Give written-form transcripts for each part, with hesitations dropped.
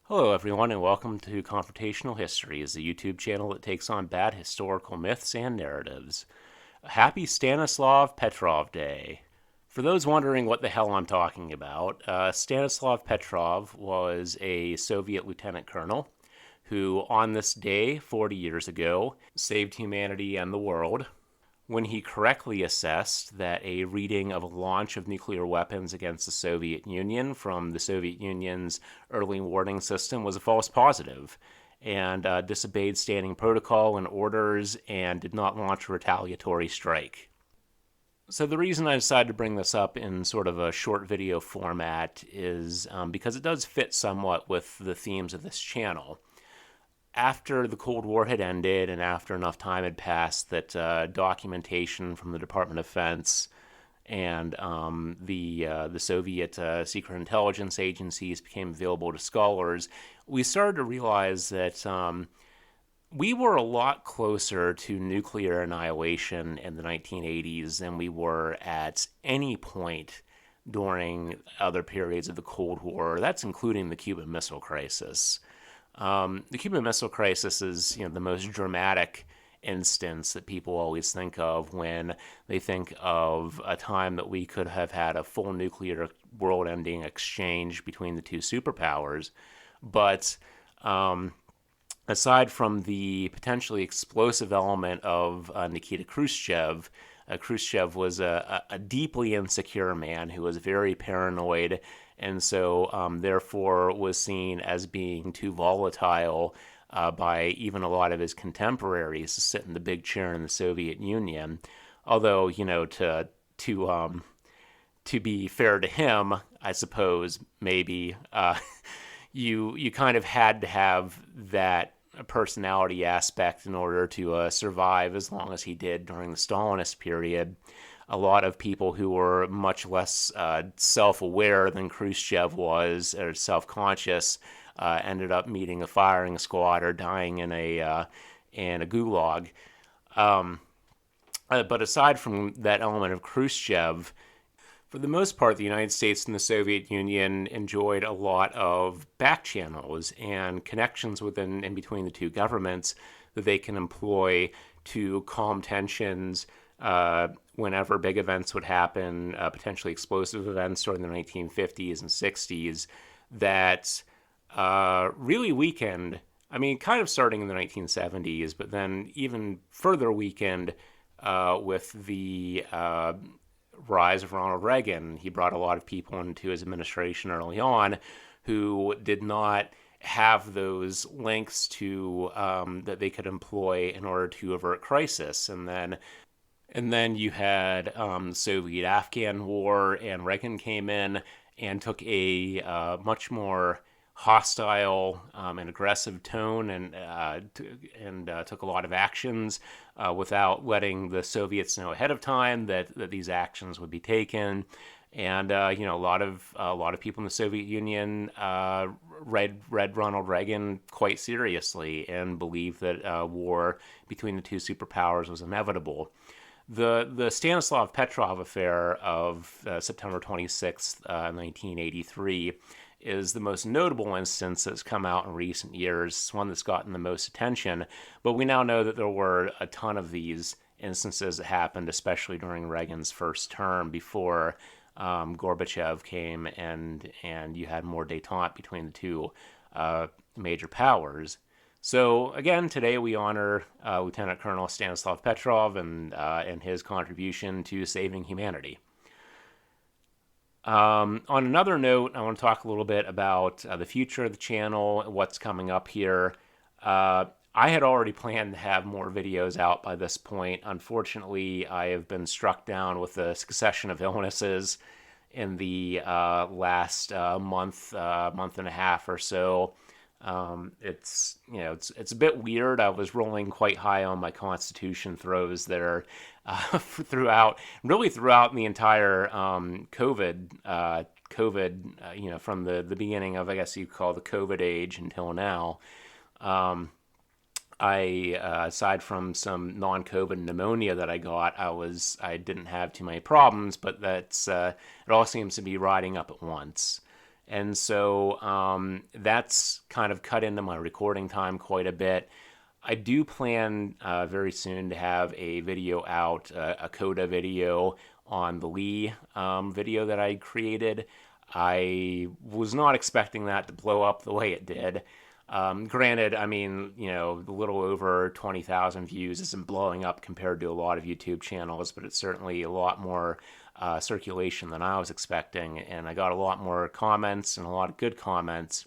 Hello, everyone, and welcome to Confrontational Histories, the YouTube channel that takes on bad historical myths and narratives. Happy Stanislav Petrov Day. For those wondering what the hell I'm talking about, Stanislav Petrov was a Soviet lieutenant colonel who, on this day 40 years ago, saved humanity and the world when he correctly assessed that a reading of a launch of nuclear weapons against the Soviet Union from the Soviet Union's early warning system was a false positive, and disobeyed standing protocol and orders and did not launch a retaliatory strike. So the reason I decided to bring this up in sort of a short video format is because it does fit somewhat with the themes of this channel. After the Cold War had ended and after enough time had passed that documentation from the Department of Defense and the Soviet secret intelligence agencies became available to scholars, we started to realize that we were a lot closer to nuclear annihilation in the 1980s than we were at any point during other periods of the Cold War. That's including the Cuban Missile Crisis. The Cuban Missile Crisis is, the most dramatic instance that people always think of when they think of a time that we could have had a full nuclear world-ending exchange between the two superpowers. But aside from the potentially explosive element of Nikita Khrushchev, Khrushchev was a deeply insecure man who was very paranoid and so therefore was seen as being too volatile by even a lot of his contemporaries to sit in the big chair in the Soviet Union. Although, to be fair to him, I suppose maybe you kind of had to have that personality aspect in order to survive as long as he did during the Stalinist period. A lot of people who were much less self-aware than Khrushchev was, or self-conscious, ended up meeting a firing squad or dying in a gulag. But aside from that element of Khrushchev, for the most part, the United States and the Soviet Union enjoyed a lot of back channels and connections within and between the two governments that they can employ to calm tensions whenever big events would happen, potentially explosive events during the 1950s and 60s that really weakened, kind of starting in the 1970s, but then even further weakened with the rise of Ronald Reagan. He brought a lot of people into his administration early on who did not have those links to that they could employ in order to avert crisis. And then you had the Soviet-Afghan War, and Reagan came in and took a much more hostile and aggressive tone and took a lot of actions without letting the Soviets know ahead of time that these actions would be taken. And a lot of people in the Soviet Union read Ronald Reagan quite seriously and believed that war between the two superpowers was inevitable. The Stanislav Petrov affair of September 26th, 1983, is the most notable instance that's come out in recent years. It's one that's gotten the most attention, but we now know that there were a ton of these instances that happened, especially during Reagan's first term before Gorbachev came and you had more détente between the two major powers. So again, today we honor Lieutenant Colonel Stanislav Petrov and his contribution to saving humanity. On another note, I want to talk a little bit about the future of the channel, what's coming up here. I had already planned to have more videos out by this point. Unfortunately, I have been struck down with a succession of illnesses in the last month and a half or so. It's a bit weird. I was rolling quite high on my constitution throws there throughout the entire COVID, from the beginning of, I guess you call the COVID age until now. Aside from some non-COVID pneumonia that I got, I didn't have too many problems, but it all seems to be riding up at once. And so that's kind of cut into my recording time quite a bit. I do plan very soon to have a video out, a coda video on the Lee video that I created. I was not expecting that to blow up the way it did. Granted, I mean, a little over 20,000 views isn't blowing up compared to a lot of YouTube channels, but it's certainly a lot more circulation than I was expecting. And I got a lot more comments and a lot of good comments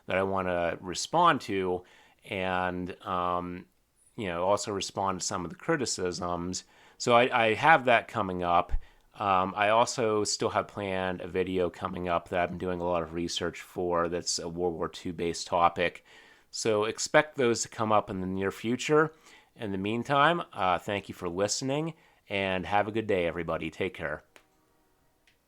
that I want to respond to, and also respond to some of the criticisms. So I have that coming up. I also still have planned a video coming up that I've been doing a lot of research for, that's a World War II based topic. So expect those to come up in the near future. In the meantime, thank you for listening, and have a good day, everybody. Take care.